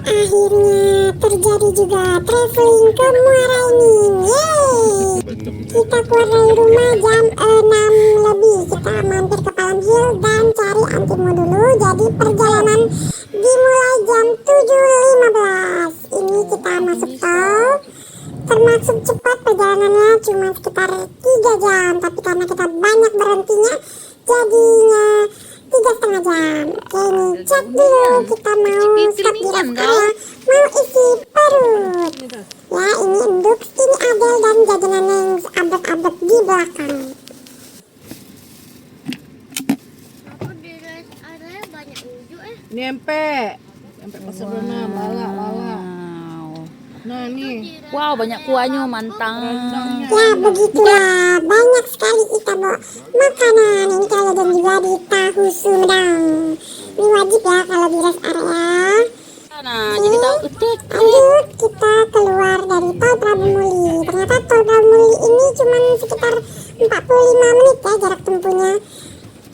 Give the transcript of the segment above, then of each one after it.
akhirnya terjadi juga traveling ke Muara Enim. Yeay! Kita keluar dari rumah jam 6 lebih. Kita mampir ke Palm Hill dan cari Antimo dulu. Jadi perjalanan dimulai jam 7.15. Ini kita masuk tol. Termasuk cepat perjalanannya, cuma sekitar 3 jam. Tapi karena kita banyak berhentinya, jadinya 3,5 jam. Oke, ini cek dulu, kita mau stop di rest area, mau isi perut. Ya, ini Enduk, ini Adel dan jajanannya yang abet-abet di belakang. Aku di rest area banyak ujuk Nyampe pasar berenang, lala. Nah nih, Wow, banyak kuahnya, mantap. Ya, begitulah, banyak sekali kita bawa makanan. Ini kita jajan juga di tahu Sumedang. Ini wajib ya kalau di rest area. Nah, jadi tahu utik. Lanjut, kita keluar dari tol Prabu Muli. Ternyata tol Prabu Muli ini cuma sekitar 45 menit ya jarak tempuhnya.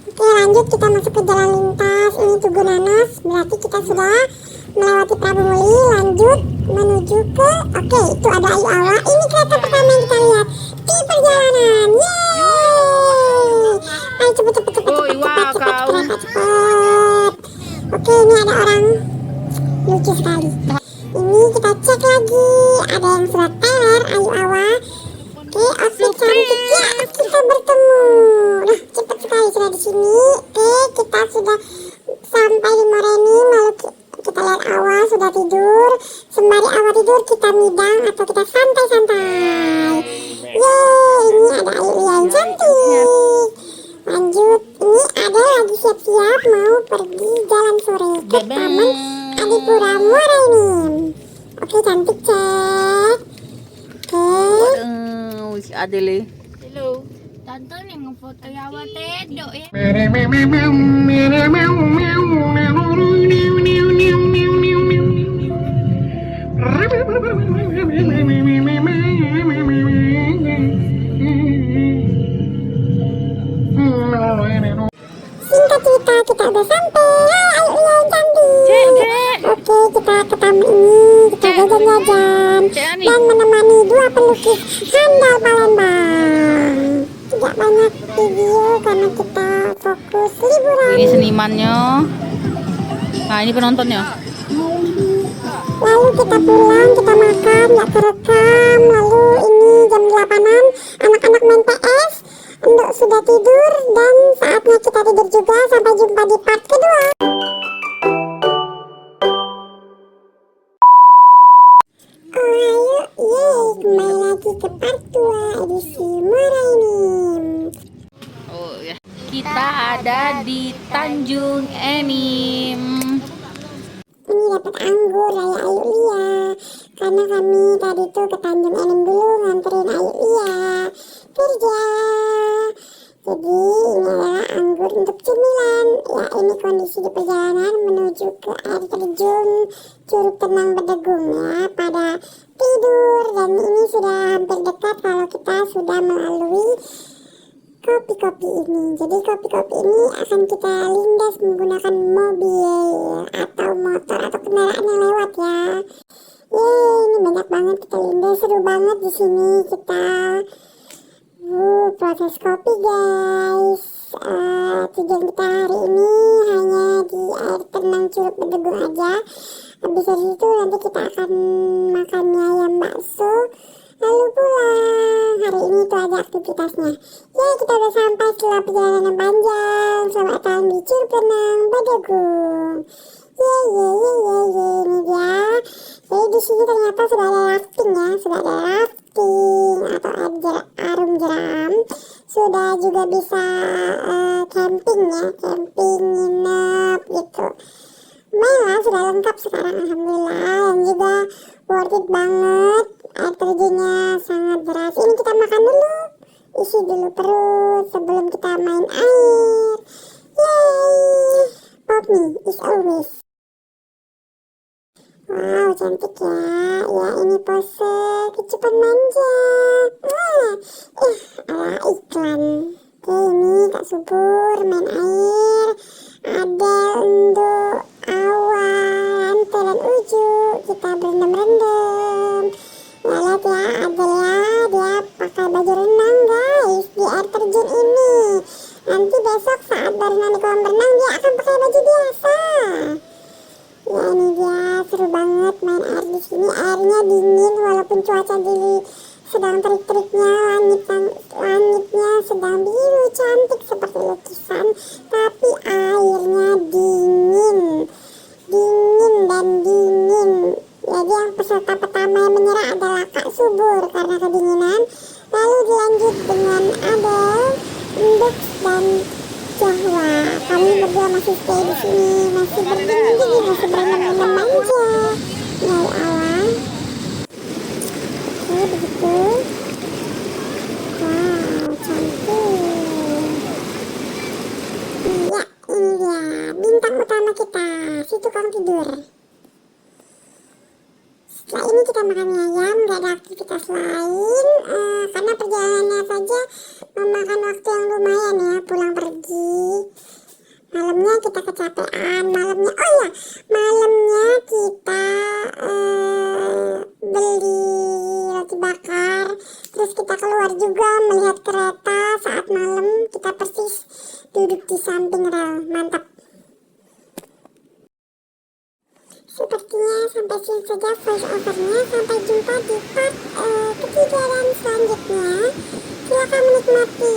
Oke, lanjut kita masuk ke jalan lintas. Ini Tugu Nanas, berarti kita sudah melewati Prabu Muli. Lanjut menuju ke, oke, itu ada Ayu Awa. Ini kereta pertama yang kita lihat di perjalanan. Yeay! Ayo cepet. Oke, ini ada orang lucu sekali. Ini kita cek lagi, ada yang sudah teler, Ayu Awa. Oke, outfit cantik ya, kita bertemu. Nah, cepat sekali sudah di sini. Oke, kita sudah sampai di Moreni. Lalu kita lihat Awa sudah tidur. Sembari Awa tidur, kita midang atau kita santai-santai. Yeay, ini ada Ayu yang cantik. Lanjut, ini ada lagi siap-siap mau pergi jalan sore ke Taman Adipura Muara Enim. Oke, cantik cek. Oke. Si Adele. Hello. Tante nih ngefoto Yawa Tedok ya. Singkat cerita, kita udah sampai. Ayo yang cantik. Oke, kita ke taman ini, kita jajan-jajan dan menemani dua pelukis handal Palembang. Tidak banyak video karena kita fokus liburan. Ini senimannya. Nah, ini penontonnya. Lalu kita pulang, kita makan, nggak kerekam. Lalu ini jam 8-an, anak-anak main PS. Endok sudah tidur dan saatnya kita tidur juga. Sampai jumpa di part kedua. Kembali lagi ke part 2 edisi Muara Enim. Oh ya. Kita ada di Tanjung Enim. Ini dapat anggur Raya Ayu Lia. Karena kami tadi tuh ke Tanjung Enim dulu nganterin Ayu Lia kerja. Jadi ini adalah anggur untuk cemilan. Ya, ini kondisi di perjalanan menuju ke air terjun Curug Tenang Bedegung ya, pada tidur. Dan ini sudah hampir dekat kalau kita sudah melalui kopi-kopi ini. Jadi kopi-kopi ini akan kita lindas menggunakan mobil atau motor atau kendaraan yang lewat ya. Yeay, ini banyak banget kita lindas, seru banget di sini kita proses kopi guys. Tujuan kita hari ini hanya di air tenang Curug Bedegung aja. Habis dari situ nanti kita akan makan mie ayam bakso lalu pulang. Hari ini itu aja aktivitasnya. Ya, kita udah sampai setelah perjalanan yang panjang. Selamat datang di Curug Tenang Bedegung. Ini dia. Jadi di sini ternyata sudah ada rafting ya, sudah ada rafting atau arum jeram. Sudah juga bisa camping ya, camping nginep gitu. Lumayan sudah lengkap sekarang alhamdulillah, dan juga worth it banget. Air terjunnya sangat deras. Ini kita makan dulu, isi dulu perut sebelum kita main air. Yeay, pop me is always. Wow, cantik ya. Ya, ini pose kecupan manja. Ala iklan. Oke, ini Kak Subur main air. Ada Endo, Awan, Teh dan Uju. baju renang guys di air terjun ini. Nanti besok saat berenang di kolam renang dia akan pakai baju biasa. Ya ini dia, seru banget main air di sini. Airnya dingin walaupun cuaca sedang terik-teriknya, langitnya sedang biru cantik seperti lukisan, tapi airnya dingin dan dingin. Jadi yang peserta pertama yang menyerah adalah Kak Subur karena kedinginan. Lalu dilanjut dengan Adel, Induk dan Jahwa. Kami berdua masih stay di sini, masih berdingin, masih berenang-renang manja dari awal. Oke, begitu. Wow, cantik. Ya, ini dia bintang utama kita, si tukang tidur. Setelah ini kita makan mie ayam, gak ada aktivitas lain karena perjalanannya saja memakan waktu yang lumayan ya, pulang pergi. Malamnya kita kecapean, malamnya kita beli roti bakar, terus kita keluar juga melihat kereta saat malam, kita persis duduk di samping rel, mantap. Sepertinya sampai sini saja voice overnya. Sampai jumpa di part ketiga dan selanjutnya. Silakan menikmati.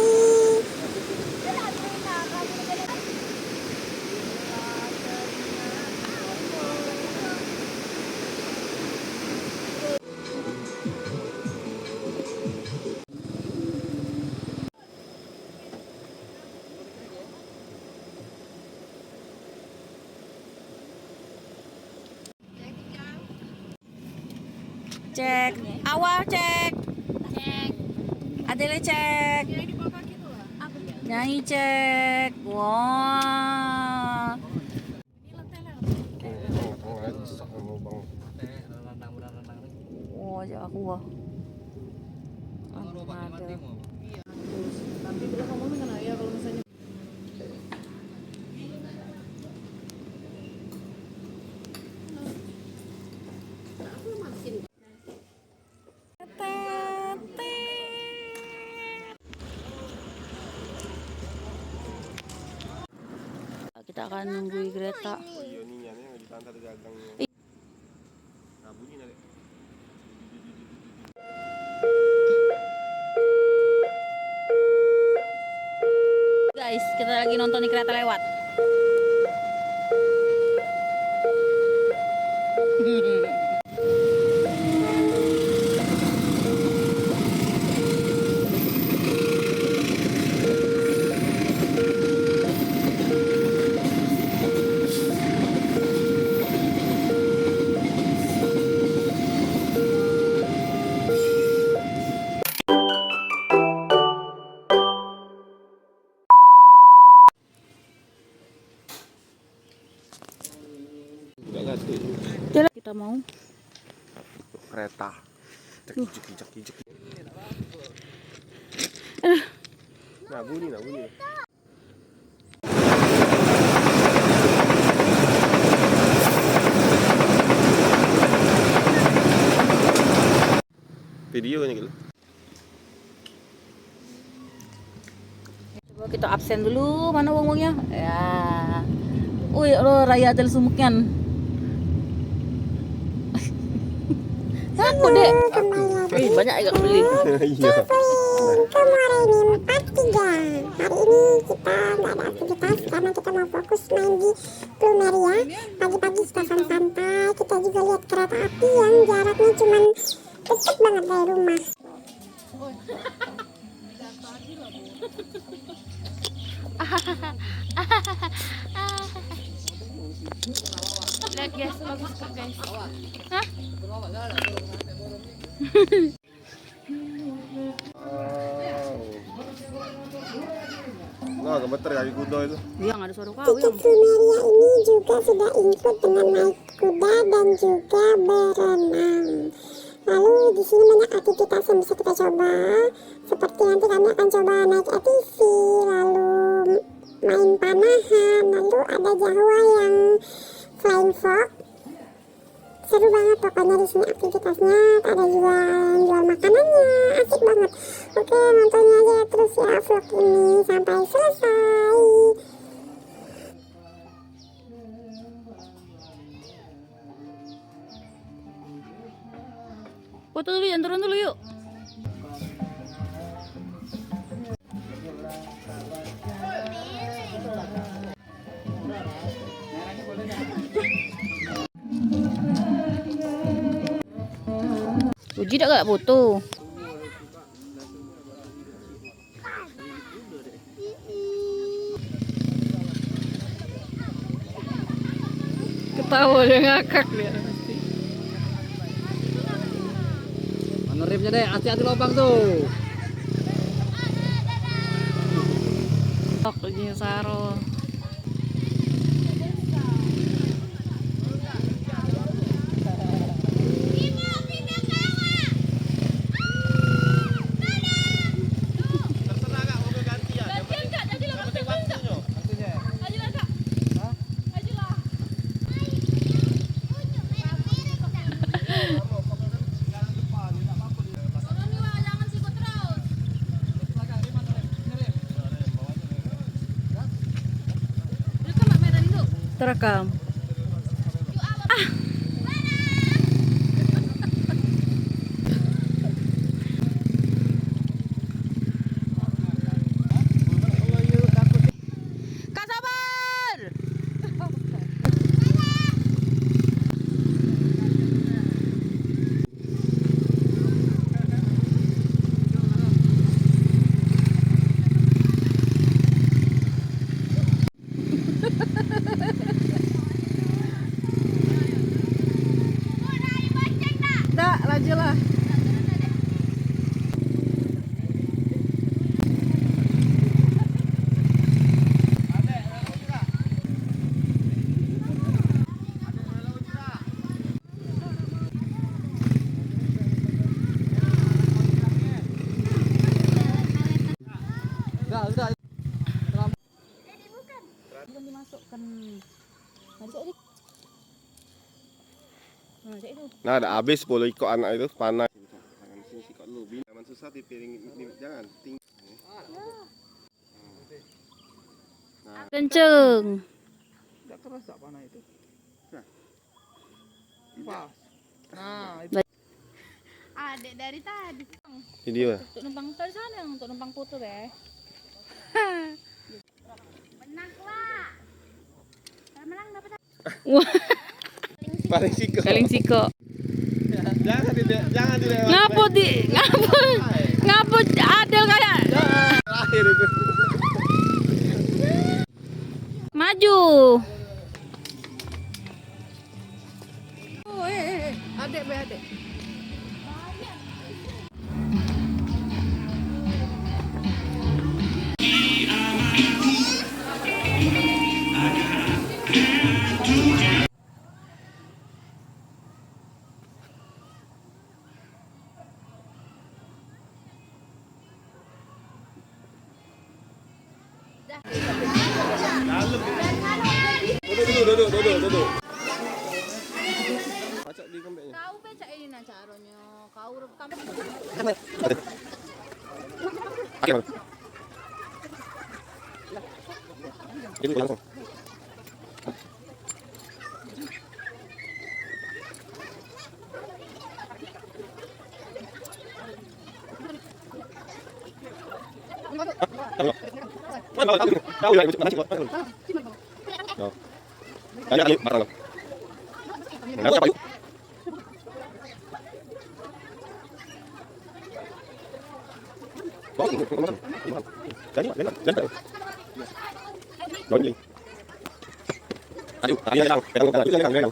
Cek. Awal cek. Adele cek. Nyanyi cek. Wah. Wah, aku wah. Tapi bila kamu kena ya kalau misalnya kita akan nunggu kereta. Guys, kita lagi nonton di kereta lewat. Kita mau kereta jek. Nah bunyi. Video ini gitu. Coba kita absen dulu, mana uang-uangnya? Ya. Wih, lo Raya Adel Sumukyan. Aku deh. Wih, banyak yang beli. Iya. Kemarin 43. Hari ini kita nggak ada aktivitas karena kita mau fokus main di Plumeria. Pagi-pagi kita santai, kita juga lihat kereta api yang jaraknya cuman deket banget dari rumah. Lihat guys, bagus kok guys. Hah? Nah, gemeter kaki kuda itu. Yang ada suara kau Tiket yang. Plumeria ini juga sudah include dengan naik kuda dan juga berenang. Lalu di sini banyak aktivitas yang bisa kita coba. Seperti nanti kami akan coba naik ATV, lalu main panahan, lalu ada Jawa yang flying fox. Seru banget pokoknya di sini aktivitasnya. Ada juga yang jual makanannya, asik banget. Oke, nontonnya aja terus ya vlog ini sampai selesai. Foto dulu, jangan turun dulu yuk. Uji gak foto? Ketawa dia ngakak dia. Mana remnya deh, hati-hati lubang tuh. Ini Saro. Terekam. Kak sabar. Dak, lanjutlah. Udah. Belum dimasukkan. Masuk adik. Nah, cek itu. Nah, ada habis 10 ikut anak itu panas. Tangan sini sikat dulu. Jangan susah di piring ini, jangan tinggi. Kenceng. Enggak kerasa panah itu. Nah. Pas. Nah, itu. Adek dari tadi. Video. Untuk numpang tadi sana yang untuk numpang foto deh. Menang lah. Menang dapat. Paling sikat. Saling siko. Jangan dilewat. Ngapo Adel kayak Terakhir itu. maju. Oh, adek be adek. Duduk. Acak di kembeknya. Kau becak ini nak caranya. Kau rekam. Ini langsung. Tahu ya, masih kok. Oh. Ada ayo barang. Ada apa yuk? Jadi, jangan. Donyi. Ayo, yang pegang.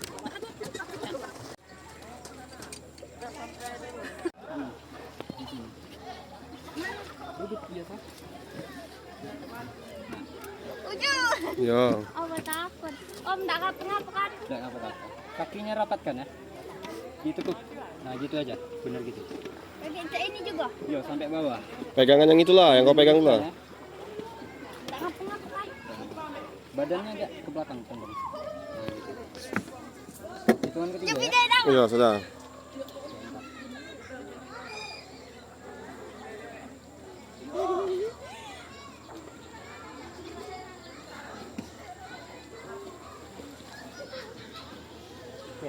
Ya. Om takut. Om tak ngapa kan? Enggak apa-apa. Kakinya rapatkan ya. Gitu tuh. Nah, gitu aja. Benar gitu. Bagian ini juga. Yo, sampai bawah. Pegangan yang itulah, yang kau pegang itulah. Tak ngapa kan? Badannya agak ke belakang tembang. Hitungan ketiga ya. Iya, sudah.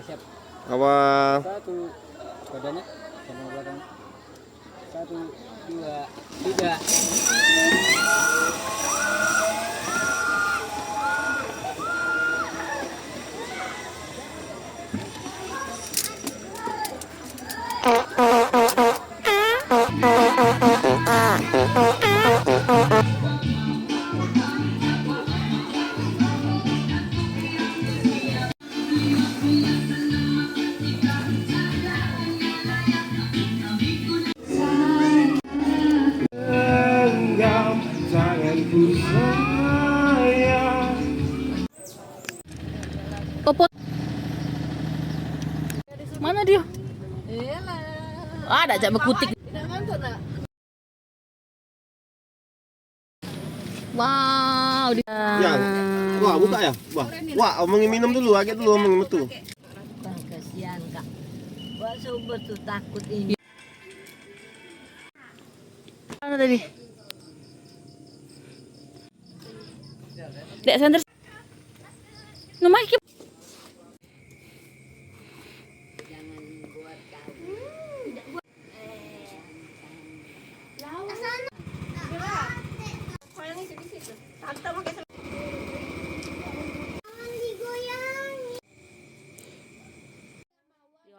siap. Awal. 1, badannya sama belakang. 1, 2, 3. Genggam tanganku sayang. Kopot. Mana dia? Ada ajak berkutik. Wow, dia. Ya. Wah, buka ya. Wah, omongin minum dulu, agak dulu omongin betul. Kasihan kak, Wak Sober tuh takut ini. Mana tadi? Dek senter. Nomai ki.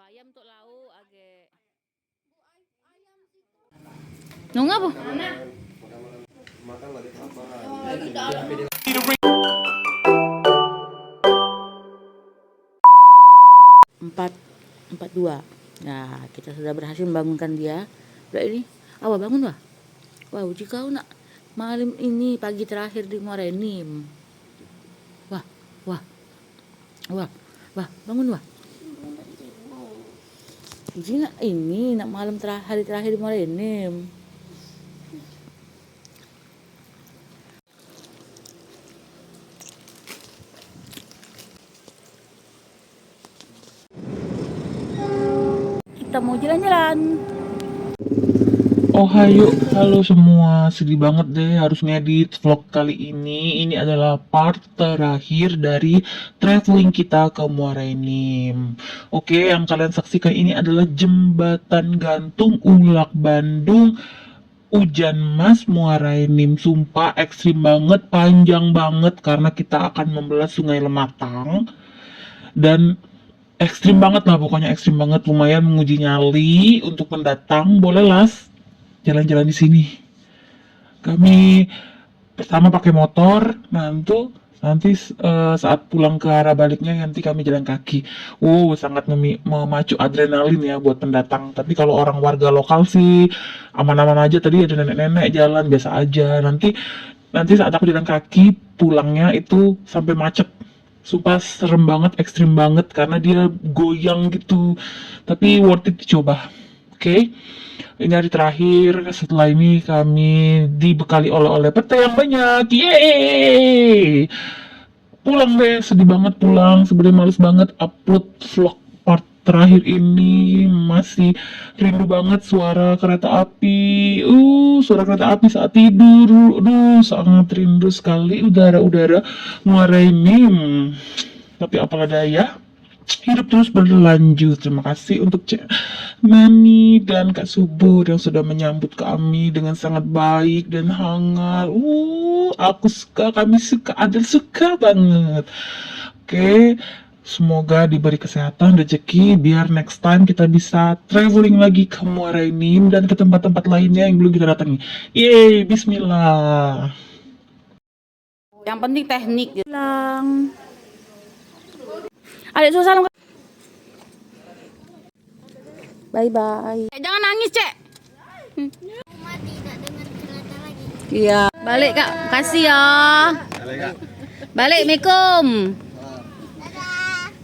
Ayam untuk lauk age. Nung apa? Makan lagi apa? 442. Nah, kita sudah berhasil membangunkan dia. Udah ini, awal bangun wah. Wah, uji kau nak malam ini pagi terakhir di Muara Enim. Wah, wah, wah, wah, bangun wah. Uji nak ini nak malam hari terakhir di Muara Enim. Kita mau jalan-jalan. Ohayo, halo semua. Sedih banget deh harus ngedit vlog kali ini. Ini adalah part terakhir dari traveling kita ke Muara Enim. Oke, yang kalian saksikan ini adalah jembatan gantung Ulak Bandung Ujan Mas Muara Enim. Sumpah ekstrim banget, panjang banget karena kita akan membelah Sungai Lematang. Dan ekstrim banget lah, pokoknya ekstrim banget, lumayan menguji nyali untuk pendatang. Bolehlah jalan-jalan di sini. Kami pertama pakai motor, nanti saat pulang ke arah baliknya nanti kami jalan kaki. Sangat memacu adrenalin ya buat pendatang. Tapi kalau orang warga lokal sih aman-aman aja. Tadi ada nenek-nenek jalan biasa aja. Nanti saat aku jalan kaki pulangnya itu sampai macet. Sumpah serem banget, ekstrim banget karena dia goyang gitu. Tapi worth it dicoba. Oke. Ini hari terakhir, setelah ini kami dibekali oleh pete yang banyak. Yeay! Pulang deh, sedih banget pulang. Sebenarnya males banget upload vlog part terakhir ini. Masih rindu banget suara kereta api. Suara kereta api saat tidur. Sangat rindu sekali udara-udara Muara Enim. Tapi apalah daya, hidup terus berlanjut. Terima kasih untuk Nani dan Kak Subur yang sudah menyambut kami dengan sangat baik dan hangat. Aku suka, kami suka, Adel suka banget. Oke, semoga diberi kesehatan, rezeki, biar next time kita bisa traveling lagi ke Muara Enim dan ke tempat-tempat lainnya yang belum kita datangi. Yeay, bismillah. Yang penting teknik gitu. Pulang. Adik susah salam. Bye-bye. Jangan nangis, Cek. Rumah tidak dengar kereta lagi. Iya. Balik, Kak. Kasih ya. Balik, Mikum.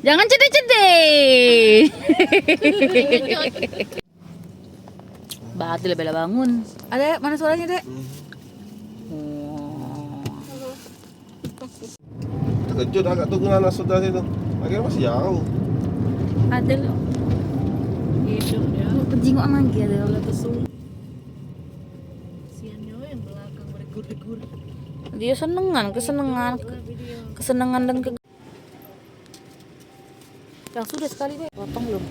Jangan cedek-cedek. Batil bela bangun. Adek, mana suaranya, Dek? Terkejut agak tunggu anak saudara itu. Akhirnya masih jauh. Adel. Hidup ya. Penjingok lagi Adel. Siannya yang belakang berdegur-degur. Dia kesenangan dan Yang sudah sekali deh, potong belum?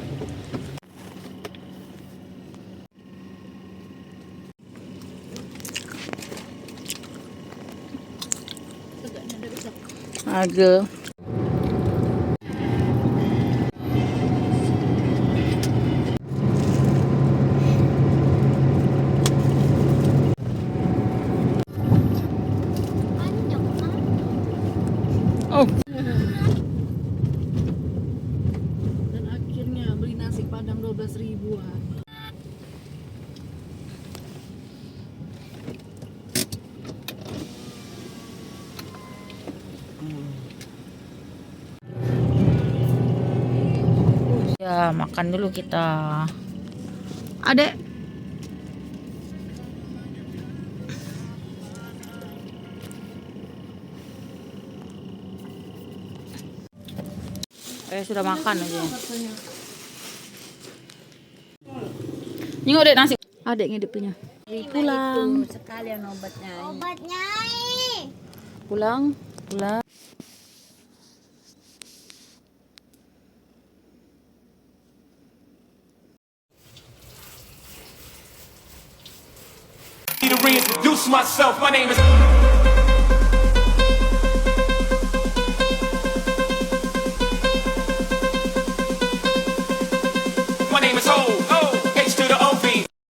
Ada. Oh. Dan akhirnya beli nasi padang 12 ribuan. Ya, makan dulu kita. Adek. Sudah makan aja. Nyingok dek nasi. Adek ngidip punya. Pulang. Sekalian obatnya. Obatnya. Pulang. Pulang. To reintroduce myself, my name is